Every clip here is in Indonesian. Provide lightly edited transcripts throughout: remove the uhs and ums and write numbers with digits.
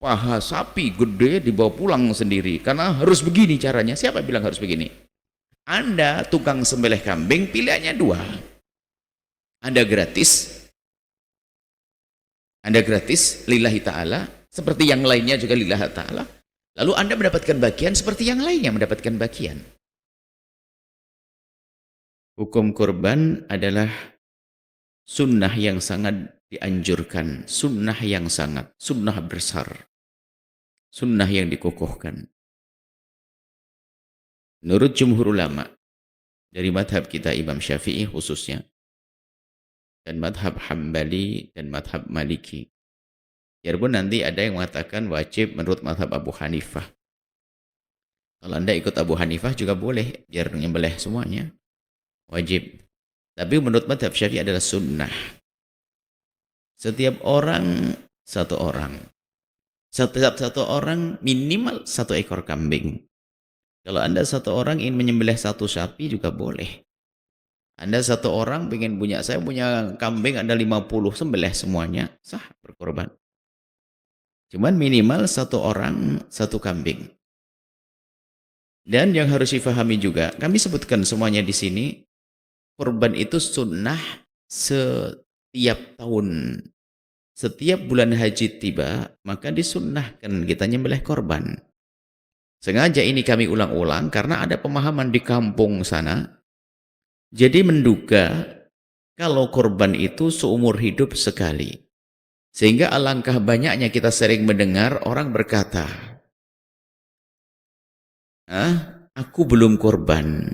paha sapi gede dibawa pulang sendiri karena harus begini caranya. Siapa bilang harus begini? Anda tukang sembelih kambing, pilihannya dua. Anda gratis lillahi ta'ala, seperti yang lainnya juga lillahi ta'ala. Lalu Anda mendapatkan bagian seperti yang lainnya mendapatkan bagian. Hukum kurban adalah sunnah yang sangat dianjurkan, sunnah besar, sunnah yang dikukuhkan. Menurut jumhur ulama, dari madhab kita Imam Syafi'i khususnya, dan madhab Hambali dan madhab Maliki. Biarpun nanti ada yang mengatakan wajib menurut madhab Abu Hanifah. Kalau Anda ikut Abu Hanifah juga boleh, biar nyembelih semuanya. Wajib. Tapi menurut madhab Syafi'i adalah sunnah. Setiap orang satu orang. Satu orang minimal satu ekor kambing. Kalau Anda satu orang ingin menyembelih satu sapi juga boleh. Anda satu orang pengen saya punya kambing ada 50, sembelih semuanya, sah berkorban. Cuman minimal satu orang satu kambing. Dan yang harus difahami juga, kami sebutkan semuanya di sini, korban itu sunnah setiap tahun. Setiap bulan haji tiba, maka disunnahkan kita nyembelih korban. Sengaja ini kami ulang-ulang karena ada pemahaman di kampung sana. Jadi menduga kalau korban itu seumur hidup sekali. Sehingga alangkah banyaknya kita sering mendengar orang berkata, aku belum korban.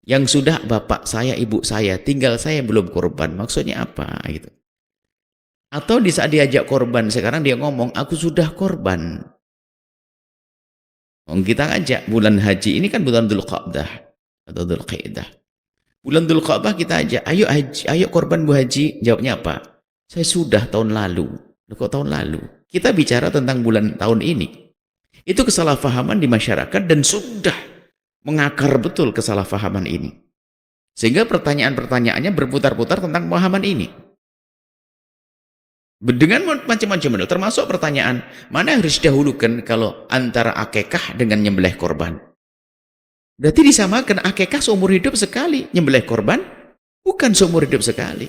Yang sudah bapak saya, ibu saya, tinggal saya belum korban. Maksudnya apa? Gitu. Atau di saat diajak korban, sekarang dia ngomong, aku sudah korban. Kita ajak bulan haji, ini kan bulan Dzulqa'dah atau Dzulqa'dah. Bulan Dzulqa'dah kita ajak, ayo korban Bu Haji. Jawabnya apa? Saya sudah tahun lalu. Kok tahun lalu? Kita bicara tentang bulan tahun ini. Itu kesalahpahaman di masyarakat dan sudah mengakar betul kesalahpahaman ini. Sehingga pertanyaan-pertanyaannya berputar-putar tentang pemahaman ini. Dengan macam-macam model, termasuk pertanyaan, mana yang harus didahulukan kalau antara akekah dengan nyembelih korban? Berarti disamakan akekah seumur hidup sekali, nyembelih korban bukan seumur hidup sekali.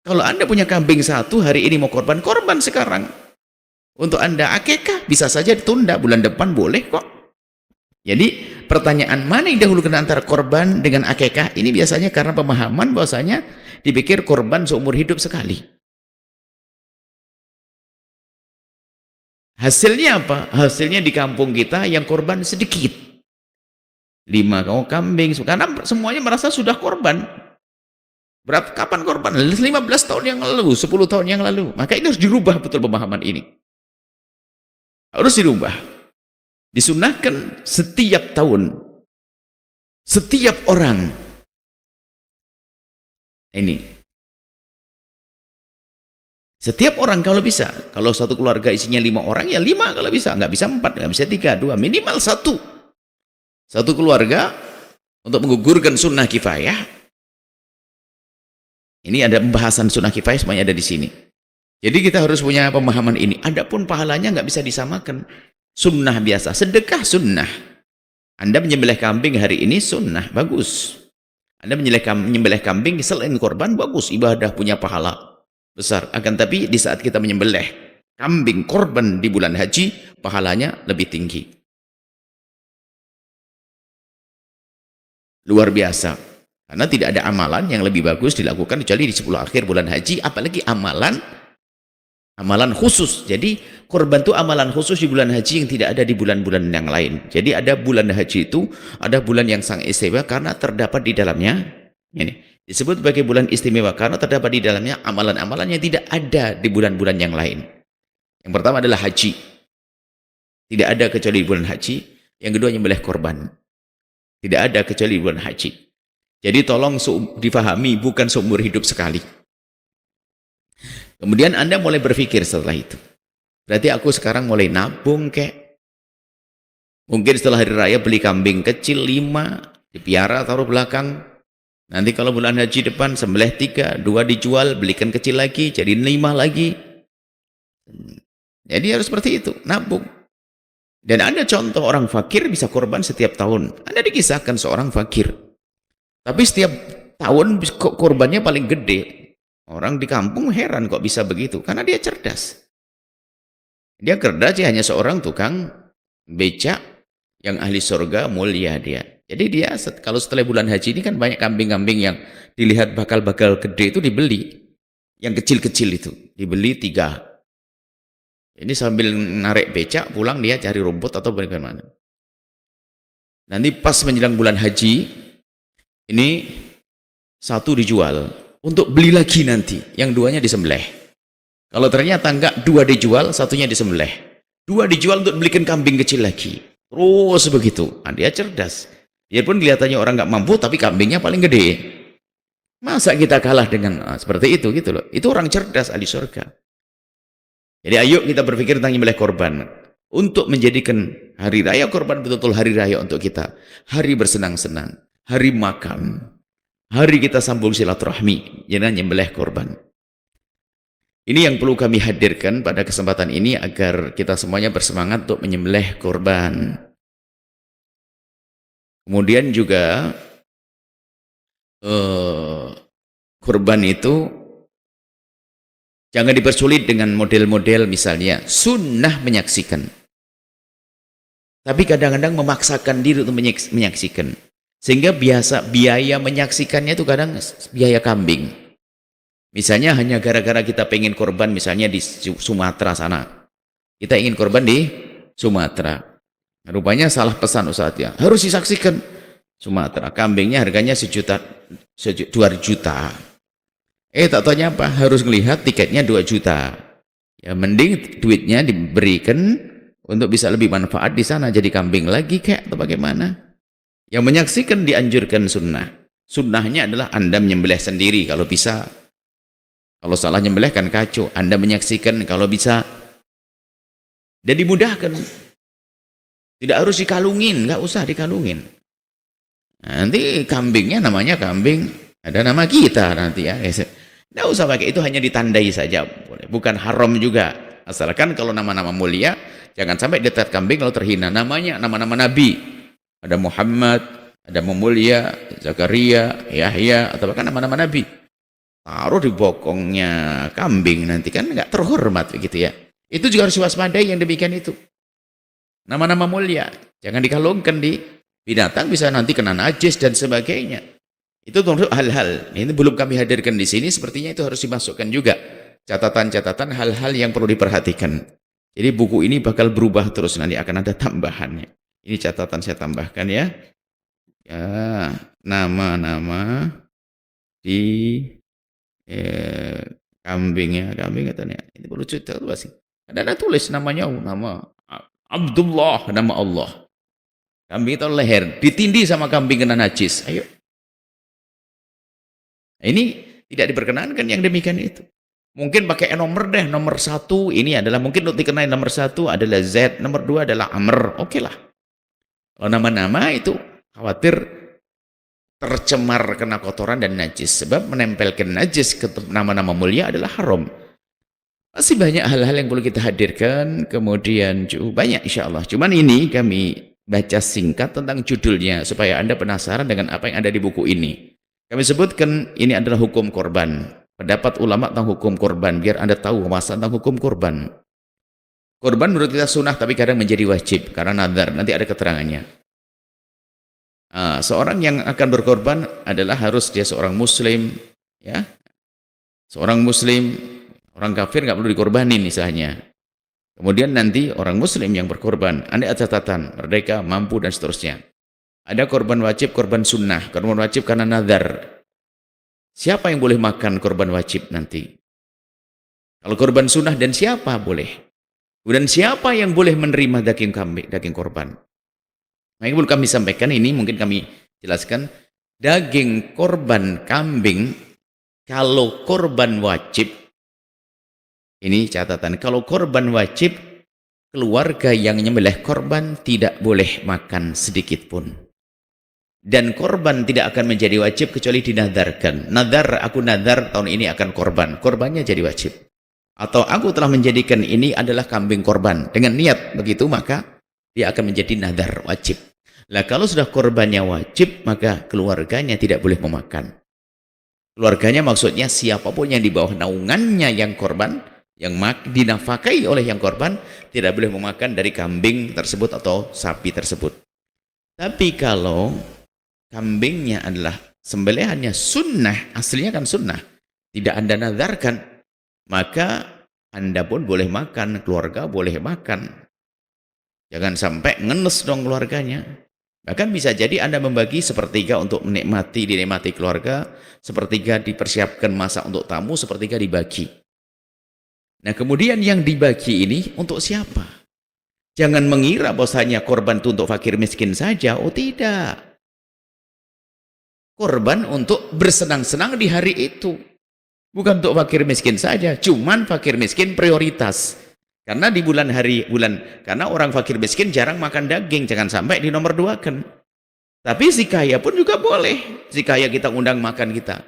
Kalau Anda punya kambing satu, hari ini mau korban sekarang. Untuk Anda akekah bisa saja ditunda, bulan depan boleh kok. Jadi pertanyaan mana yang didahulukan antara korban dengan akekah, ini biasanya karena pemahaman bahwasanya dipikir korban seumur hidup sekali. Hasilnya apa? Hasilnya di kampung kita yang korban sedikit. 5 kambing, karena semuanya merasa sudah korban. Kapan korban? 15 tahun yang lalu, 10 tahun yang lalu. Maka ini harus dirubah betul pemahaman ini. Harus dirubah. Disunahkan setiap tahun. Setiap orang. Ini. Setiap orang kalau bisa. Kalau satu keluarga isinya 5 orang, ya 5 kalau bisa. Nggak bisa 4, nggak bisa 3, 2. Minimal 1. Satu keluarga untuk menggugurkan sunnah kifayah. Ini ada pembahasan sunnah kifayah, semuanya ada di sini. Jadi kita harus punya pemahaman ini. Adapun pahalanya nggak bisa disamakan. Sunnah biasa, sedekah sunnah. Anda menyembelih kambing hari ini sunnah, bagus. Anda menyembelih kambing selain korban, bagus. Ibadah punya pahala besar. Akan tapi di saat kita menyembelih kambing korban di bulan haji, pahalanya lebih tinggi. Luar biasa. Karena tidak ada amalan yang lebih bagus dilakukan kecuali di 10 akhir bulan haji, apalagi amalan khusus. Jadi korban itu amalan khusus di bulan haji yang tidak ada di bulan-bulan yang lain. Jadi ada bulan haji itu, ada bulan yang sangat istimewa karena terdapat di dalamnya, ini disebut sebagai bulan istimewa karena terdapat di dalamnya amalan-amalan yang tidak ada di bulan-bulan yang lain. Yang pertama adalah haji. Tidak ada kecuali di bulan haji. Yang kedua nyembelih korban. Tidak ada kecuali di bulan haji. Jadi tolong difahami, bukan seumur hidup sekali. Kemudian Anda mulai berpikir setelah itu. Berarti aku sekarang mulai nabung kek. Mungkin setelah hari raya beli kambing kecil 5, dipiara taruh belakang. Nanti kalau bulan haji depan sembelih 3, 2 dijual, belikan kecil lagi, jadi 5 lagi. Jadi harus seperti itu, nabung. Dan ada contoh orang fakir bisa korban setiap tahun. Ada dikisahkan seorang fakir, tapi setiap tahun kok korbannya paling gede. Orang di kampung heran kok bisa begitu, karena dia cerdas. Dia cerdas, dia hanya seorang tukang becak yang ahli surga, mulia dia. Jadi dia kalau setelah bulan haji ini kan banyak kambing-kambing yang dilihat bakal-bakal gede itu dibeli. Yang kecil-kecil itu dibeli 3. Ini sambil narik becak pulang dia cari rumput atau bagaimana. Nanti pas menjelang bulan haji ini 1 dijual untuk beli lagi nanti, yang 2-nya disembelih. Kalau ternyata enggak, 2 dijual, 1-nya disembelih. 2 dijual untuk belikan kambing kecil lagi. Terus begitu. Nah, dia cerdas. Dia pun kelihatannya orang nggak mampu, tapi kambingnya paling gede. Masa kita kalah dengan seperti itu gitu loh. Itu orang cerdas ahli surga. Jadi ayo kita berpikir tentang menyembelih korban untuk menjadikan hari raya korban betul-betul hari raya untuk kita. Hari bersenang-senang, hari makan, hari kita sambung silaturahmi dengan menyembelih korban. Ini yang perlu kami hadirkan pada kesempatan ini agar kita semuanya bersemangat untuk menyembelih korban. Kemudian juga korban itu jangan dipersulit dengan model-model misalnya sunnah menyaksikan. Tapi kadang-kadang memaksakan diri untuk menyaksikan. Sehingga biaya menyaksikannya itu kadang biaya kambing. Misalnya hanya gara-gara kita pengen korban misalnya di Sumatera sana. Kita ingin korban di Sumatera. Rupanya salah pesan ustadznya. Harus disaksikan Sumatera. Kambingnya harganya 1 juta, 2 juta. Tak tanya apa, harus melihat tiketnya 2 juta. Ya mending duitnya diberikan untuk bisa lebih manfaat di sana, jadi kambing lagi kayak atau bagaimana. Yang menyaksikan dianjurkan sunnah. Sunnahnya adalah Anda menyembelih sendiri kalau bisa. Kalau salah nyembelih kan kacau. Anda menyaksikan kalau bisa. Dan dimudahkan. Tidak harus dikalungin, nggak usah dikalungin. Nanti kambingnya namanya kambing, ada nama kita nanti ya. Nggak usah pakai, itu hanya ditandai saja, bukan haram juga. Asalkan kalau nama-nama mulia, jangan sampai dilihat kambing lalu terhina. Namanya nama-nama nabi, ada Muhammad, ada Mulia, Zakaria, Yahya, atau bahkan nama-nama nabi. Taruh di bokongnya kambing nanti kan nggak terhormat begitu ya. Itu juga harus waspadai yang demikian itu. Nama-nama mulia, jangan dikalungkan di binatang, bisa nanti kena najis dan sebagainya. Itu termasuk hal-hal, ini belum kami hadirkan di sini, sepertinya itu harus dimasukkan juga catatan-catatan hal-hal yang perlu diperhatikan. Jadi buku ini bakal berubah terus, nanti akan ada tambahannya. Ini catatan saya tambahkan ya. Ya, nama-nama di kambingnya, kambing katanya. Ini perlu cerita tuh sih. Ada tulis namanya, nama Abdullah, nama Allah. Kambing itu leher, ditindih sama kambing kena najis. Ayo. Ini tidak diperkenankan yang demikian itu. Mungkin pakai nomor deh, nomor 1 ini adalah mungkin untuk dikenai nomor 1 adalah Z, nomor 2 adalah Amr. Oke lah. Kalau nama-nama itu khawatir tercemar kena kotoran dan najis. Sebab menempelkan najis ke nama-nama mulia adalah haram. Masih banyak hal-hal yang perlu kita hadirkan. Kemudian banyak insya Allah. Cuman ini kami baca singkat tentang judulnya supaya Anda penasaran dengan apa yang ada di buku ini. Kami sebutkan ini adalah hukum korban. Pendapat ulama tentang hukum korban, biar Anda tahu masa tentang hukum korban. Korban menurut kita sunnah, tapi kadang menjadi wajib karena nazar. Nanti ada keterangannya. Seorang yang akan berkorban adalah harus dia seorang muslim, ya, seorang muslim. Orang kafir nggak perlu dikorbanin misalnya. Kemudian nanti orang muslim yang berkorban, Anda ada catatan, merdeka, mampu dan seterusnya. Ada korban wajib, korban sunnah. Korban wajib karena nazar. Siapa yang boleh makan korban wajib nanti? Kalau korban sunnah dan siapa boleh? Dan siapa yang boleh menerima daging kambing, daging korban? Nah, yang perlu kami sampaikan ini, mungkin kami jelaskan. Daging korban kambing, kalau korban wajib, ini catatan, kalau korban wajib, keluarga yang menyembelih korban tidak boleh makan sedikit pun. Dan korban tidak akan menjadi wajib kecuali dinadarkan. Nadar, aku nadar tahun ini akan korban. Korbannya jadi wajib. atau aku telah menjadikan ini adalah kambing korban dengan niat begitu, maka dia akan menjadi nadar wajib. Lah kalau sudah korbannya wajib, maka keluarganya tidak boleh memakan. Keluarganya maksudnya siapapun yang di bawah naungannya yang korban, yang dinafkahi oleh yang korban, tidak boleh memakan dari kambing tersebut atau sapi tersebut. Tapi kalau kambingnya adalah sembelihannya sunnah, aslinya kan sunnah, tidak Anda nadarkan, maka Anda pun boleh makan, keluarga boleh makan. Jangan sampai ngenes dong keluarganya. Bahkan bisa jadi Anda membagi sepertiga untuk dinikmati keluarga, sepertiga dipersiapkan masak untuk tamu, sepertiga dibagi. Nah kemudian yang dibagi ini untuk siapa? Jangan mengira bahwasanya korban itu untuk fakir miskin saja. Oh tidak. Korban untuk bersenang-senang di hari itu. Bukan untuk fakir miskin saja, cuman fakir miskin prioritas. Karena di karena orang fakir miskin jarang makan daging, jangan sampai di nomor dua kan. Tapi si kaya pun juga boleh. Si kaya kita undang makan kita.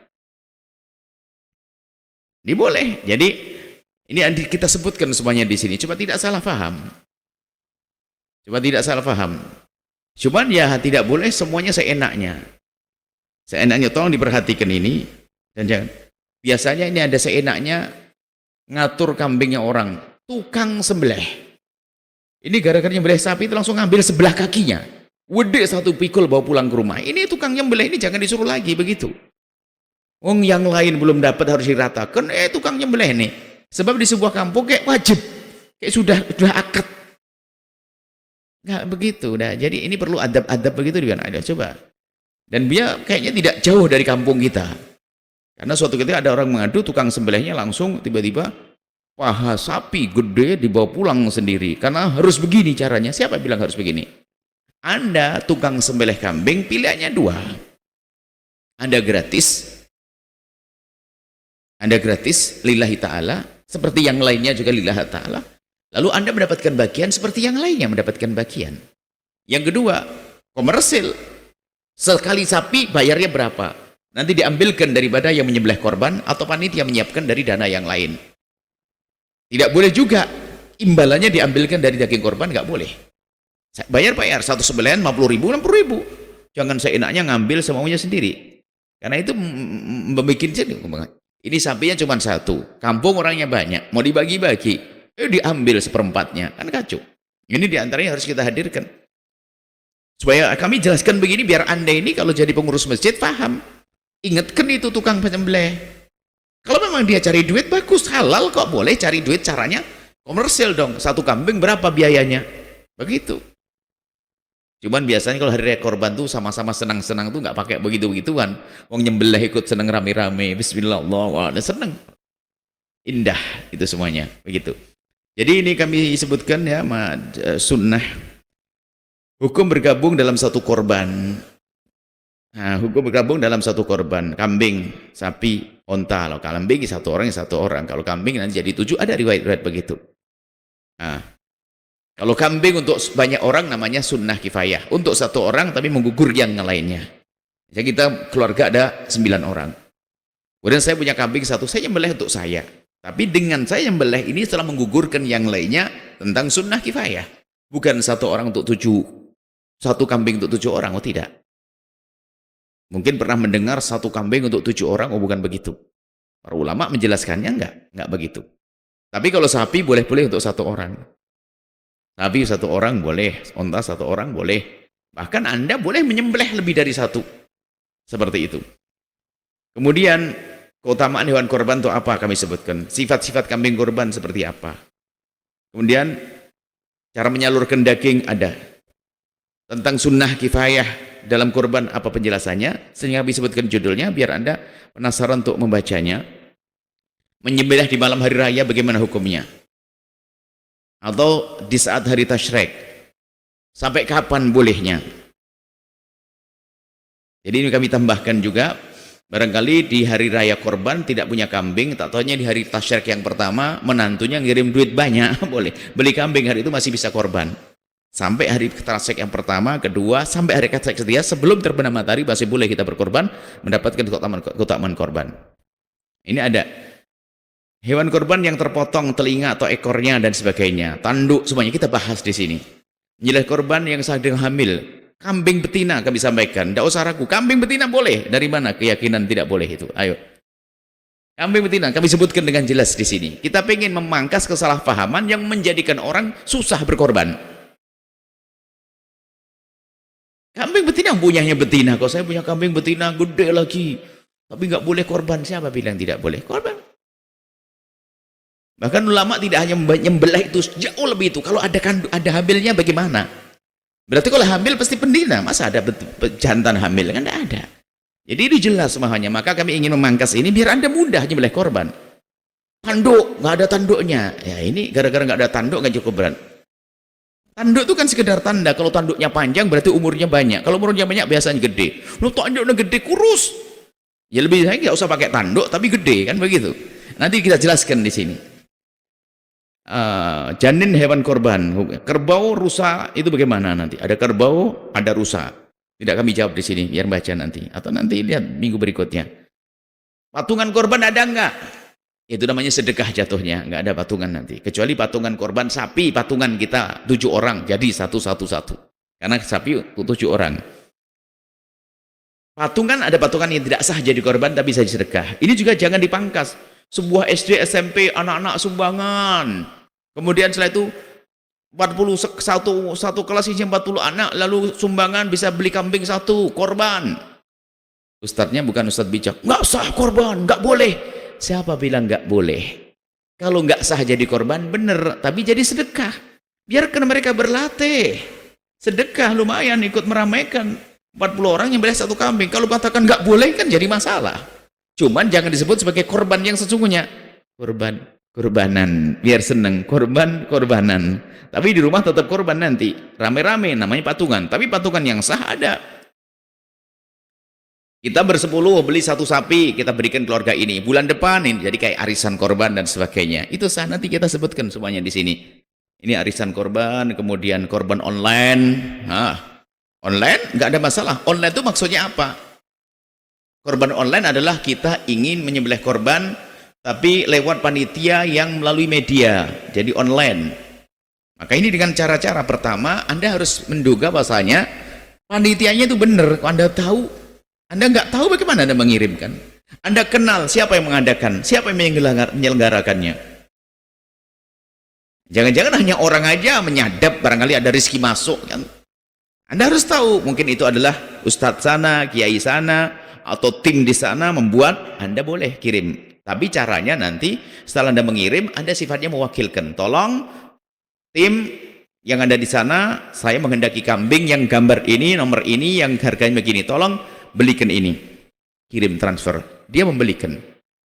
Ini boleh. Jadi ini kita sebutkan semuanya di sini. Coba tidak salah paham. Cuman ya tidak boleh semuanya seenaknya. Seenaknya tolong diperhatikan ini. Dan jangan. Biasanya ini ada seenaknya ngatur kambingnya orang, tukang sembelih. Ini gara-gara nyembelih sapi itu langsung ngambil sebelah kakinya. Wede satu pikul bawa pulang ke rumah. Ini tukang nyembelih ini jangan disuruh lagi begitu. Wong yang lain belum dapat harus diratakan, tukang nyembelih nih. Sebab di sebuah kampung kayak wajib. Kayak sudah akad. Nggak begitu. Nah, jadi ini perlu adab-adab begitu juga. Ada coba. Dan dia kayaknya tidak jauh dari kampung kita. Karena suatu ketika ada orang mengadu, tukang sembelihnya langsung tiba-tiba paha sapi gede dibawa pulang sendiri. Karena harus begini caranya. Siapa bilang harus begini? Anda tukang sembelih kambing, pilihannya dua. Anda gratis lillahi ta'ala, seperti yang lainnya juga lillahi ta'ala. Lalu Anda mendapatkan bagian seperti yang lainnya mendapatkan bagian. Yang kedua, komersil. Sekali sapi bayarnya berapa? Nanti diambilkan daripada yang menyembelih korban atau panitia menyiapkan dari dana yang lain. Tidak boleh juga imbalannya diambilkan dari daging korban, nggak boleh. Bayar satu sembelihan 50.000, 60.000. Jangan seenaknya ngambil semaunya sendiri. Karena itu membuat ini sapinya cuma satu, kampung orangnya banyak, mau dibagi-bagi, diambil seperempatnya, kan kacau. Ini diantaranya harus kita hadirkan. Supaya kami jelaskan begini biar Anda ini kalau jadi pengurus masjid paham. Ingatkan itu tukang penyembelih. Kalau memang dia cari duit, bagus, halal kok, boleh cari duit, caranya komersil dong. Satu kambing berapa biayanya? Begitu. Cuman biasanya kalau hari raya korban tuh sama-sama senang-senang tuh nggak pakai begitu-begituan. Wong nyembelih ikut seneng rame-rame, bismillah, wah, seneng. Indah itu semuanya, begitu. Jadi ini kami sebutkan ya, sunnah. Hukum bergabung dalam satu korban. Nah, hukum bergabung dalam satu korban, kambing, sapi, onta. Kalau kambing satu orang. Kalau kambing nanti jadi 7, ada riwayat-riwayat begitu. Nah, kalau kambing untuk banyak orang namanya sunnah kifayah. Untuk satu orang tapi menggugur yang lainnya. Jadi kita keluarga ada 9 orang. Kemudian saya punya kambing satu, saya nyembelih untuk saya. Tapi dengan saya nyembelih ini setelah menggugurkan yang lainnya tentang sunnah kifayah. Bukan satu orang untuk 7, satu kambing untuk 7 orang, oh tidak. Mungkin pernah mendengar satu kambing untuk 7 orang, oh bukan begitu. Para ulama menjelaskannya enggak begitu. Tapi kalau sapi boleh-boleh untuk 1 orang. Sapi 1 orang boleh, onta 1 orang boleh. Bahkan Anda boleh menyembelih lebih dari 1. Seperti itu. Kemudian keutamaan hewan korban itu apa kami sebutkan. Sifat-sifat kambing korban seperti apa. Kemudian cara menyalurkan daging ada. Tentang sunnah kifayah dalam korban apa penjelasannya, sehingga disebutkan judulnya biar Anda penasaran untuk membacanya. Menyembelih di malam hari raya bagaimana hukumnya? Atau di saat hari tasyrik, sampai kapan bolehnya? Jadi ini kami tambahkan juga, barangkali di hari raya korban tidak punya kambing, tak taunya di hari tasyrik yang pertama menantunya ngirim duit banyak, boleh beli kambing, hari itu masih bisa korban. Sampai hari tasyrik yang pertama, kedua, sampai hari tasyrik ketiga, sebelum terbenam matahari masih boleh kita berkorban, mendapatkan keutamaan korban. Ini ada Hewan korban yang terpotong telinga atau ekornya dan sebagainya, tanduk semuanya kita bahas di sini. Menyembelih korban yang sedang hamil, kambing betina kami sampaikan, tidak usah ragu, kambing betina boleh. Dari mana keyakinan tidak boleh itu? Ayo. Kambing betina kami sebutkan dengan jelas di sini. Kita ingin memangkas kesalahpahaman yang menjadikan orang susah berkorban. Kambing betina punyanya betina, kok saya punya kambing betina gede lagi, tapi nggak boleh korban. Siapa bilang tidak boleh korban? Bahkan ulama tidak hanya menyembelih itu, jauh lebih itu. Kalau ada hamilnya bagaimana? Berarti kalau hamil pasti pendina, masa ada jantan hamil? Kan tidak ada. Jadi itu jelas semuanya. Maka kami ingin memangkas ini biar Anda mudah menyembelih korban. Tanduk, nggak ada tanduknya. Ya ini gara-gara nggak ada tanduk nggak cukup berat. Tanduk itu kan sekedar tanda. Kalau tanduknya panjang berarti umurnya banyak. Kalau umurnya banyak biasanya gede. Lu tanduknya gede kurus. Ya lebih baik nggak usah pakai tanduk tapi gede kan begitu. Nanti kita jelaskan di sini. Janin hewan korban, kerbau, rusa itu bagaimana nanti? Ada kerbau, ada rusa. Tidak kami jawab di sini, biar baca nanti. Atau nanti lihat minggu berikutnya. Patungan korban ada enggak? Itu namanya sedekah jatuhnya, enggak ada patungan nanti. Kecuali patungan korban sapi, patungan kita 7 orang, jadi 1-1-1. Karena sapi 7 orang. Patungan ada patungan yang tidak sah jadi korban tapi bisa sedekah. Ini juga jangan dipangkas. Sebuah SD SMP anak-anak sumbangan, kemudian setelah itu satu kelas isinya 40 anak, lalu sumbangan bisa beli kambing 1 korban. Ustadznya bukan ustadz bijak, nggak sah korban, nggak boleh. Siapa bilang nggak boleh? Kalau nggak sah jadi korban bener, tapi jadi sedekah. Biarkan mereka berlatih. Sedekah lumayan ikut meramaikan 40 orang yang beli 1 kambing. Kalau katakan nggak boleh kan jadi masalah. Cuman jangan disebut sebagai korban yang sesungguhnya. Korbanan, biar seneng. Korbanan. Tapi di rumah tetap korban nanti. Rame-rame, namanya patungan. Tapi patungan yang sah ada. Kita bersepuluh beli 1 sapi, kita berikan keluarga ini. Bulan depan ini jadi kayak arisan korban dan sebagainya. Itu sah, nanti kita sebutkan semuanya di sini. Ini arisan korban, kemudian korban online. Online nggak ada masalah. Online itu maksudnya apa? Korban online adalah kita ingin menyembelih korban tapi lewat panitia yang melalui media, jadi online. Maka ini dengan cara-cara pertama Anda harus menduga bahasanya panitianya itu benar. Kalau Anda tahu, Anda nggak tahu bagaimana Anda mengirimkan. Anda kenal siapa yang mengadakan, siapa yang menyelenggarakannya. Jangan-jangan hanya orang aja menyadap barangkali ada rezeki masuk kan. Anda harus tahu, mungkin itu adalah ustadz sana, kiai sana, atau tim di sana membuat. Anda boleh kirim, tapi caranya nanti setelah Anda mengirim, Anda sifatnya mewakilkan, tolong tim yang ada di sana, saya menghendaki kambing yang gambar ini, nomor ini, yang harganya begini, tolong belikan ini, kirim transfer. Dia membelikan.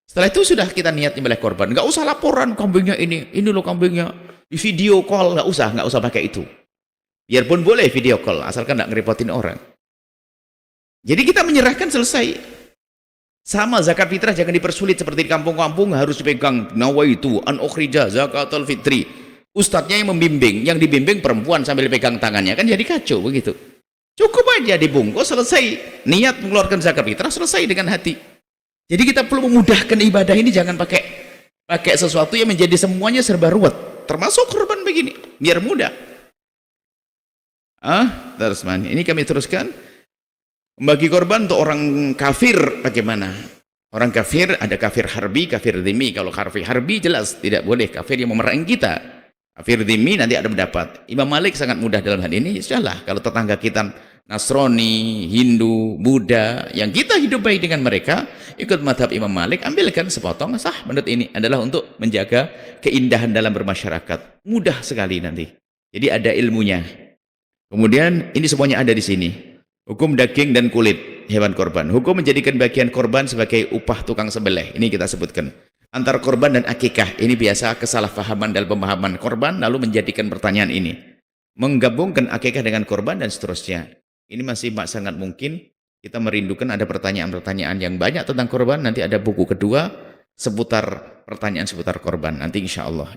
Setelah itu sudah kita niat menyembelih korban. Nggak usah laporan kambingnya ini loh kambingnya, di video call, nggak usah pakai itu. Biarpun boleh video call, asalkan nggak ngerepotin orang. Jadi kita menyerahkan, selesai. Sama zakat fitrah jangan dipersulit seperti di kampung-kampung harus dipegang nawaitu an ukhrija zakatul fitri. Ustadznya yang membimbing, yang dibimbing perempuan sambil pegang tangannya, kan jadi kacau begitu. Cukup aja dibungkus, selesai. Niat mengeluarkan zakat fitrah selesai dengan hati. Jadi kita perlu memudahkan ibadah ini, jangan pakai sesuatu yang menjadi semuanya serba ruwet. Termasuk korban begini, biar mudah. Terus ini kami teruskan. Membagi korban untuk orang kafir bagaimana? Orang kafir ada kafir harbi, kafir dhimmi. Kalau kafir harbi jelas tidak boleh, kafir yang memerangi kita. Kafir dhimmi nanti ada pendapat. Imam Malik sangat mudah dalam hal ini. Sudahlah, kalau tetangga kita Nasrani, Hindu, Buddha, yang kita hidup baik dengan mereka, ikut madhab Imam Malik, ambilkan sepotong, sah menurut ini adalah untuk menjaga keindahan dalam bermasyarakat. Mudah sekali nanti. Jadi ada ilmunya. Kemudian ini semuanya ada di sini. Hukum daging dan kulit hewan korban. Hukum menjadikan bagian korban sebagai upah tukang sembelih. Ini kita sebutkan. Antara korban dan akikah. Ini biasa kesalahpahaman dalam pemahaman korban, lalu menjadikan pertanyaan ini. Menggabungkan akikah dengan korban dan seterusnya. Ini masih sangat mungkin kita merindukan ada pertanyaan-pertanyaan yang banyak tentang korban. Nanti ada buku kedua seputar pertanyaan seputar korban. Nanti insya Allah.